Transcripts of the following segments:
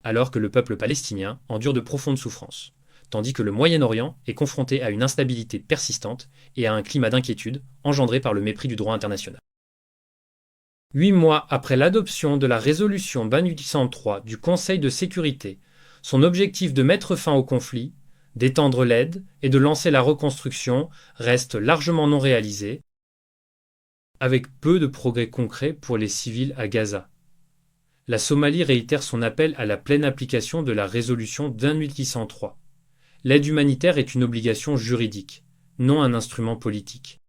alors que le peuple palestinien endure de profondes souffrances, tandis que le Moyen-Orient est confronté à une instabilité persistante et à un climat d'inquiétude engendré par le mépris du droit international. 8 mois après l'adoption de la résolution 2803 du Conseil de sécurité, son objectif de mettre fin au conflit, d'étendre l'aide et de lancer la reconstruction reste largement non réalisé, avec peu de progrès concrets pour les civils à Gaza. La Somalie réitère son appel à la pleine application de la résolution 2803. L'aide humanitaire est une obligation juridique, non un instrument politique.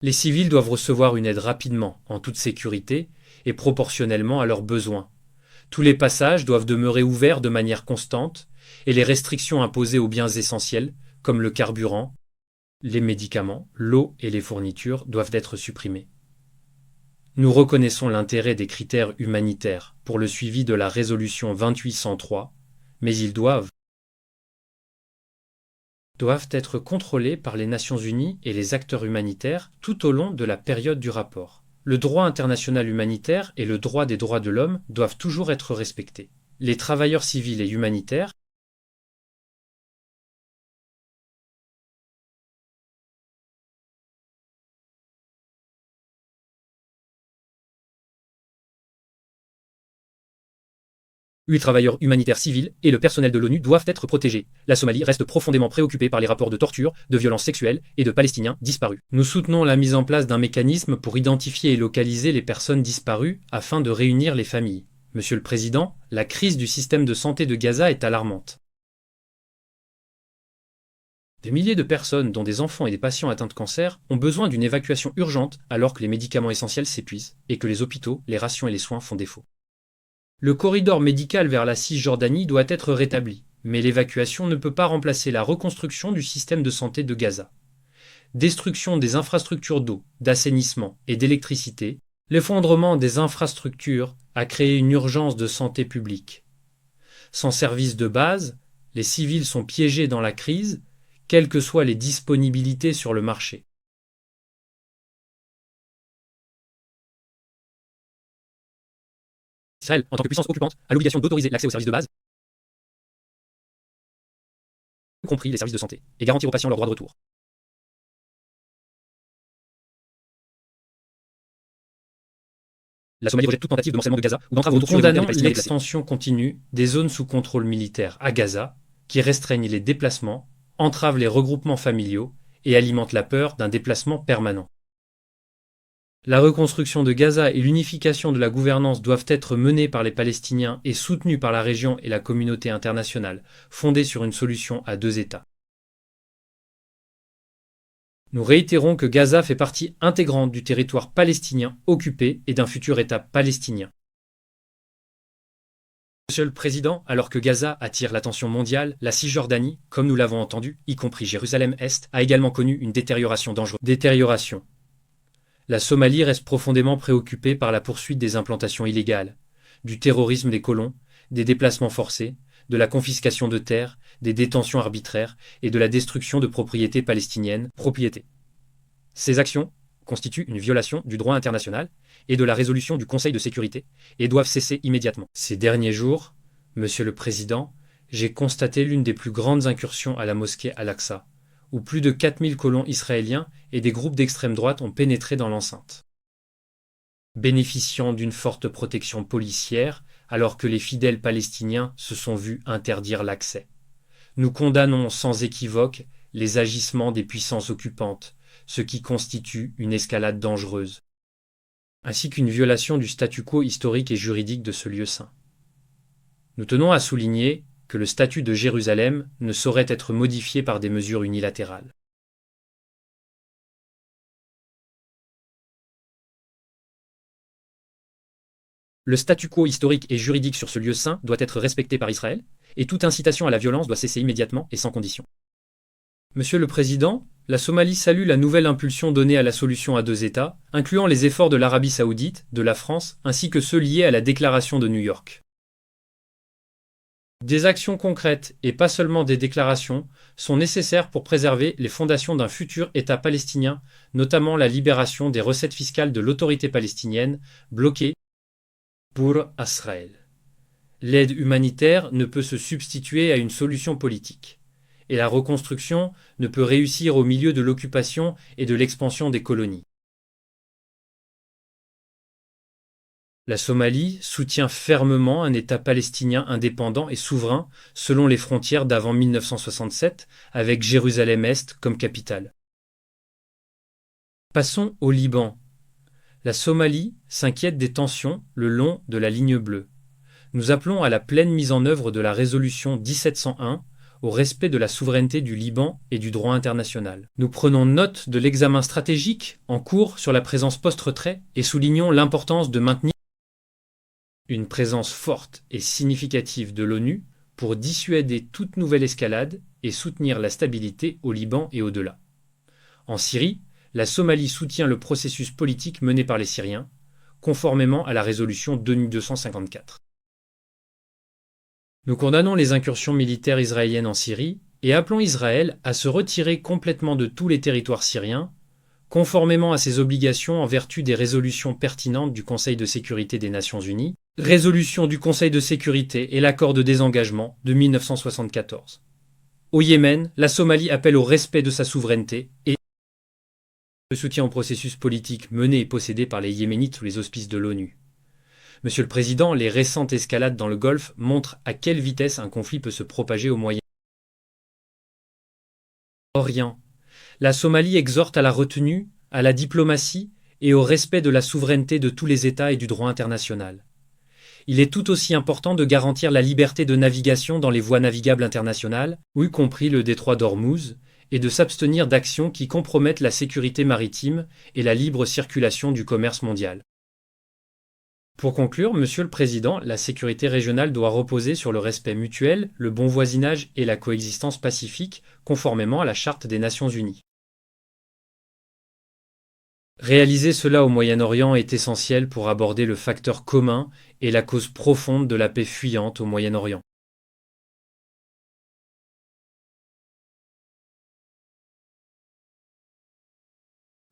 Les civils doivent recevoir une aide rapidement, en toute sécurité, et proportionnellement à leurs besoins. Tous les passages doivent demeurer ouverts de manière constante, et les restrictions imposées aux biens essentiels, comme le carburant, les médicaments, l'eau et les fournitures, doivent être supprimées. Nous reconnaissons l'intérêt des critères humanitaires pour le suivi de la résolution 2803, mais ils doivent être contrôlés par les Nations Unies et les acteurs humanitaires tout au long de la période du rapport. Le droit international humanitaire et le droit des droits de l'homme doivent toujours être respectés. Les travailleurs civils et humanitaires les travailleurs humanitaires civils et le personnel de l'ONU doivent être protégés. La Somalie reste profondément préoccupée par les rapports de torture, de violences sexuelles et de Palestiniens disparus. Nous soutenons la mise en place d'un mécanisme pour identifier et localiser les personnes disparues afin de réunir les familles. Monsieur le Président, la crise du système de santé de Gaza est alarmante. Des milliers de personnes, dont des enfants et des patients atteints de cancer, ont besoin d'une évacuation urgente alors que les médicaments essentiels s'épuisent et que les hôpitaux, les rations et les soins font défaut. Le corridor médical vers la Cisjordanie doit être rétabli, mais l'évacuation ne peut pas remplacer la reconstruction du système de santé de Gaza. Destruction des infrastructures d'eau, d'assainissement et d'électricité, l'effondrement des infrastructures a créé une urgence de santé publique. Sans service de base, les civils sont piégés dans la crise, quelles que soient les disponibilités sur le marché. Israël, en tant que puissance occupante, a l'obligation d'autoriser l'accès aux services de base, y compris les services de santé, et garantir aux patients leur droit de retour. La Somalie rejette toute tentative de morcellement de Gaza ou d'entrave au retour sur le long terme des Palestiniens déplacés. L'extension continue des zones sous contrôle militaire à Gaza, qui restreignent les déplacements, entravent les regroupements familiaux et alimentent la peur d'un déplacement permanent. La reconstruction de Gaza et l'unification de la gouvernance doivent être menées par les Palestiniens et soutenues par la région et la communauté internationale, fondées sur une solution à 2 États. Nous réitérons que Gaza fait partie intégrante du territoire palestinien occupé et d'un futur État palestinien. Monsieur le Président, alors que Gaza attire l'attention mondiale, la Cisjordanie, comme nous l'avons entendu, y compris Jérusalem-Est, a également connu une détérioration dangereuse. La Somalie reste profondément préoccupée par la poursuite des implantations illégales, du terrorisme des colons, des déplacements forcés, de la confiscation de terres, des détentions arbitraires et de la destruction de propriétés palestiniennes. Ces actions constituent une violation du droit international et de la résolution du Conseil de sécurité et doivent cesser immédiatement. Ces derniers jours, Monsieur le Président, j'ai constaté l'une des plus grandes incursions à la mosquée Al-Aqsa, où plus de 4000 colons israéliens et des groupes d'extrême droite ont pénétré dans l'enceinte. Bénéficiant d'une forte protection policière, alors que les fidèles palestiniens se sont vus interdire l'accès. Nous condamnons sans équivoque les agissements des puissances occupantes, ce qui constitue une escalade dangereuse, ainsi qu'une violation du statu quo historique et juridique de ce lieu saint. Nous tenons à souligner que le statut de Jérusalem ne saurait être modifié par des mesures unilatérales. Le statu quo historique et juridique sur ce lieu saint doit être respecté par Israël, et toute incitation à la violence doit cesser immédiatement et sans condition. Monsieur le Président, la Somalie salue la nouvelle impulsion donnée à la solution à 2 États, incluant les efforts de l'Arabie saoudite, de la France, ainsi que ceux liés à la déclaration de New York. Des actions concrètes, et pas seulement des déclarations, sont nécessaires pour préserver les fondations d'un futur État palestinien, notamment la libération des recettes fiscales de l'autorité palestinienne, bloquée pour Israël. L'aide humanitaire ne peut se substituer à une solution politique. Et la reconstruction ne peut réussir au milieu de l'occupation et de l'expansion des colonies. La Somalie soutient fermement un État palestinien indépendant et souverain selon les frontières d'avant 1967, avec Jérusalem-Est comme capitale. Passons au Liban. La Somalie s'inquiète des tensions le long de la ligne bleue. Nous appelons à la pleine mise en œuvre de la résolution 1701, au respect de la souveraineté du Liban et du droit international. Nous prenons note de l'examen stratégique en cours sur la présence post-retrait et soulignons l'importance de maintenir une présence forte et significative de l'ONU pour dissuader toute nouvelle escalade et soutenir la stabilité au Liban et au-delà. En Syrie, la Somalie soutient le processus politique mené par les Syriens, conformément à la résolution 2254. Nous condamnons les incursions militaires israéliennes en Syrie et appelons Israël à se retirer complètement de tous les territoires syriens, conformément à ses obligations en vertu des résolutions pertinentes du Conseil de sécurité des Nations Unies, résolution du Conseil de sécurité et l'accord de désengagement de 1974. Au Yémen, la Somalie appelle au respect de sa souveraineté et le soutien au processus politique mené et possédé par les Yéménites sous les auspices de l'ONU. Monsieur le Président, les récentes escalades dans le Golfe montrent à quelle vitesse un conflit peut se propager au Moyen-Orient. La Somalie exhorte à la retenue, à la diplomatie et au respect de la souveraineté de tous les États et du droit international. Il est tout aussi important de garantir la liberté de navigation dans les voies navigables internationales, y compris le détroit d'Ormuz, et de s'abstenir d'actions qui compromettent la sécurité maritime et la libre circulation du commerce mondial. Pour conclure, Monsieur le Président, la sécurité régionale doit reposer sur le respect mutuel, le bon voisinage et la coexistence pacifique, conformément à la Charte des Nations Unies. Réaliser cela au Moyen-Orient est essentiel pour aborder le facteur commun et la cause profonde de la paix fuyante au Moyen-Orient.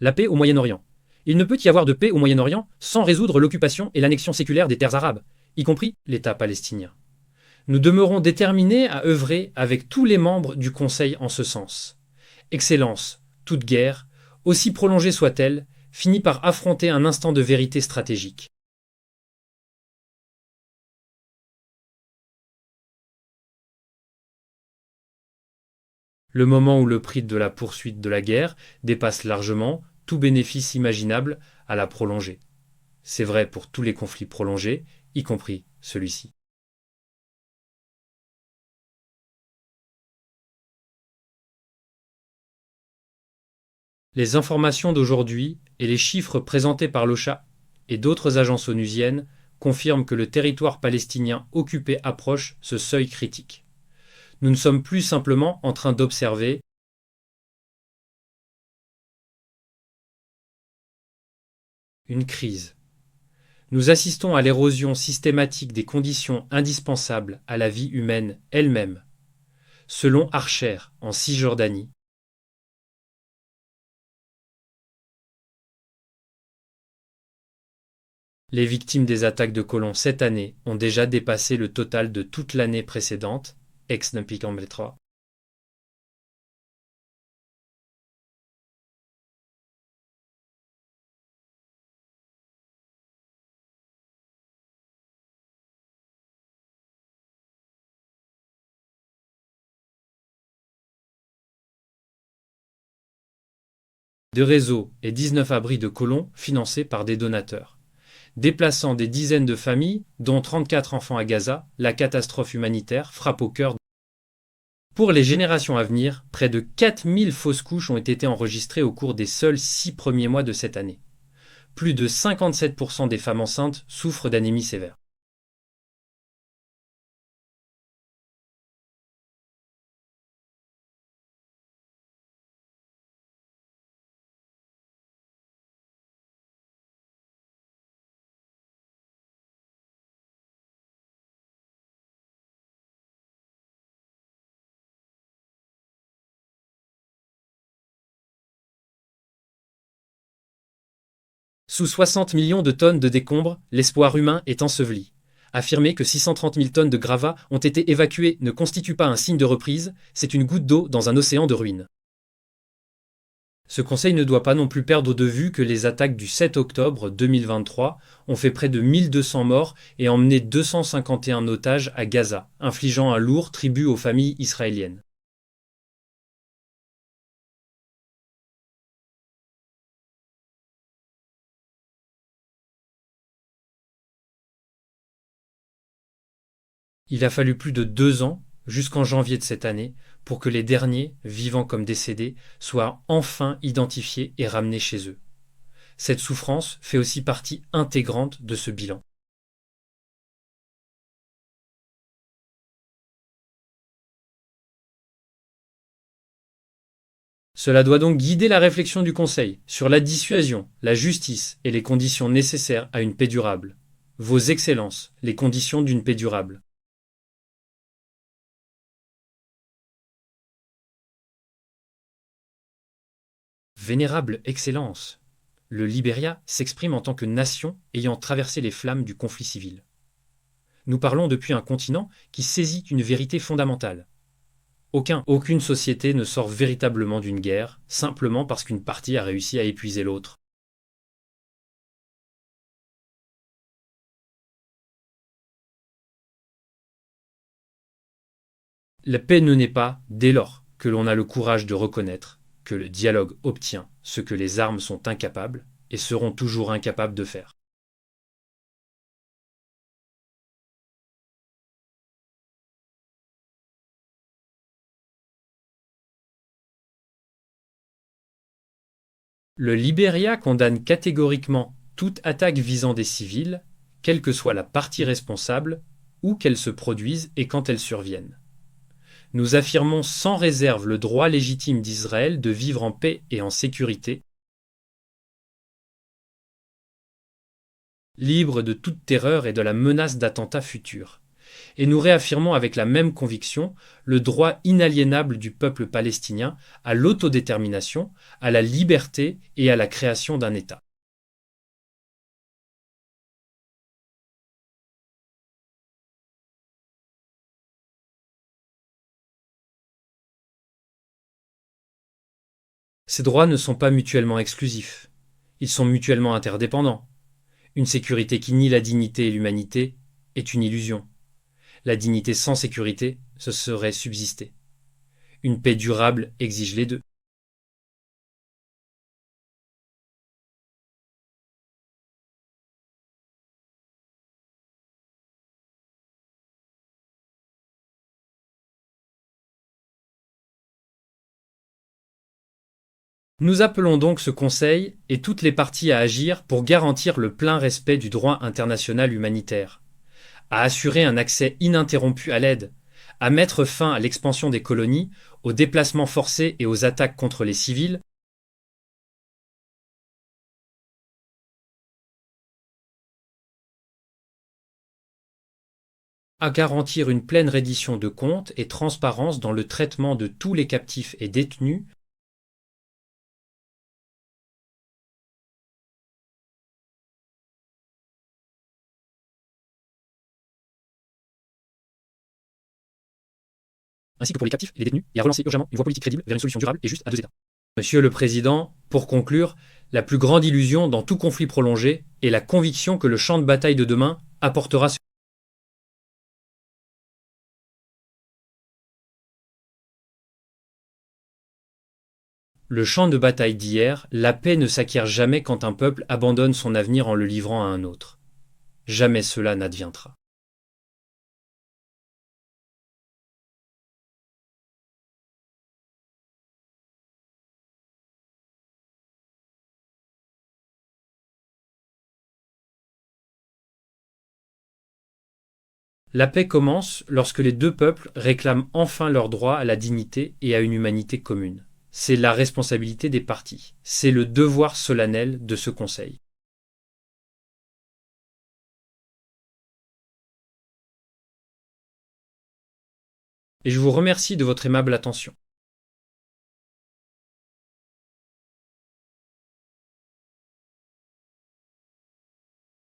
La paix au Moyen-Orient. Il ne peut y avoir de paix au Moyen-Orient sans résoudre l'occupation et l'annexion séculaire des terres arabes, y compris l'État palestinien. Nous demeurons déterminés à œuvrer avec tous les membres du Conseil en ce sens. Excellence, toute guerre, aussi prolongée soit-elle, finit par affronter un instant de vérité stratégique. Le moment où le prix de la poursuite de la guerre dépasse largement tout bénéfice imaginable à la prolonger. C'est vrai pour tous les conflits prolongés, y compris celui-ci. Les informations d'aujourd'hui et les chiffres présentés par l'OCHA et d'autres agences onusiennes confirment que le territoire palestinien occupé approche ce seuil critique. Nous ne sommes plus simplement en train d'observer une crise. Nous assistons à l'érosion systématique des conditions indispensables à la vie humaine elle-même. Selon Archer, en Cisjordanie, les victimes des attaques de colons cette année ont déjà dépassé le total de toute l'année précédente, ex-3. De réseaux et 19 abris de colons financés par des donateurs. Déplaçant des dizaines de familles, dont 34 enfants à Gaza, la catastrophe humanitaire frappe au cœur. Pour les générations à venir, près de 4000 fausses couches ont été enregistrées au cours des seuls 6 premiers mois de cette année. Plus de 57% des femmes enceintes souffrent d'anémie sévère. Sous 60 millions de tonnes de décombres, l'espoir humain est enseveli. Affirmer que 630 000 tonnes de gravats ont été évacuées ne constitue pas un signe de reprise, c'est une goutte d'eau dans un océan de ruines. Ce Conseil ne doit pas non plus perdre de vue que les attaques du 7 octobre 2023 ont fait près de 1200 morts et emmené 251 otages à Gaza, infligeant un lourd tribut aux familles israéliennes. Il a fallu plus de 2 ans, jusqu'en janvier de cette année, pour que les derniers, vivants comme décédés, soient enfin identifiés et ramenés chez eux. Cette souffrance fait aussi partie intégrante de ce bilan. Cela doit donc guider la réflexion du Conseil sur la dissuasion, la justice et les conditions nécessaires à une paix durable. Vos excellences, les conditions d'une paix durable. Vénérable Excellence, le Libéria s'exprime en tant que nation ayant traversé les flammes du conflit civil. Nous parlons depuis un continent qui saisit une vérité fondamentale. Aucune société ne sort véritablement d'une guerre simplement parce qu'une partie a réussi à épuiser l'autre. La paix ne naît pas dès lors que l'on a le courage de reconnaître que le dialogue obtient ce que les armes sont incapables et seront toujours incapables de faire. Le Libéria condamne catégoriquement toute attaque visant des civils, quelle que soit la partie responsable, où qu'elle se produise et quand elle survienne. Nous affirmons sans réserve le droit légitime d'Israël de vivre en paix et en sécurité, libre de toute terreur et de la menace d'attentats futurs. Et nous réaffirmons avec la même conviction le droit inaliénable du peuple palestinien à l'autodétermination, à la liberté et à la création d'un État. Ces droits ne sont pas mutuellement exclusifs, ils sont mutuellement interdépendants. Une sécurité qui nie la dignité et l'humanité est une illusion. La dignité sans sécurité, ce serait subsister. Une paix durable exige les deux. Nous appelons donc ce Conseil et toutes les parties à agir pour garantir le plein respect du droit international humanitaire, à assurer un accès ininterrompu à l'aide, à mettre fin à l'expansion des colonies, aux déplacements forcés et aux attaques contre les civils, à garantir une pleine reddition de comptes et transparence dans le traitement de tous les captifs et détenus, ainsi que pour les captifs et les détenus, et à relancer urgemment une voie politique crédible vers une solution durable et juste à deux États. Monsieur le Président, pour conclure, la plus grande illusion dans tout conflit prolongé est la conviction que le champ de bataille de demain apportera le champ de bataille d'hier, la paix ne s'acquiert jamais quand un peuple abandonne son avenir en le livrant à un autre. Jamais cela n'adviendra. La paix commence lorsque les deux peuples réclament enfin leur droit à la dignité et à une humanité commune. C'est la responsabilité des parties. C'est le devoir solennel de ce Conseil. Et je vous remercie de votre aimable attention.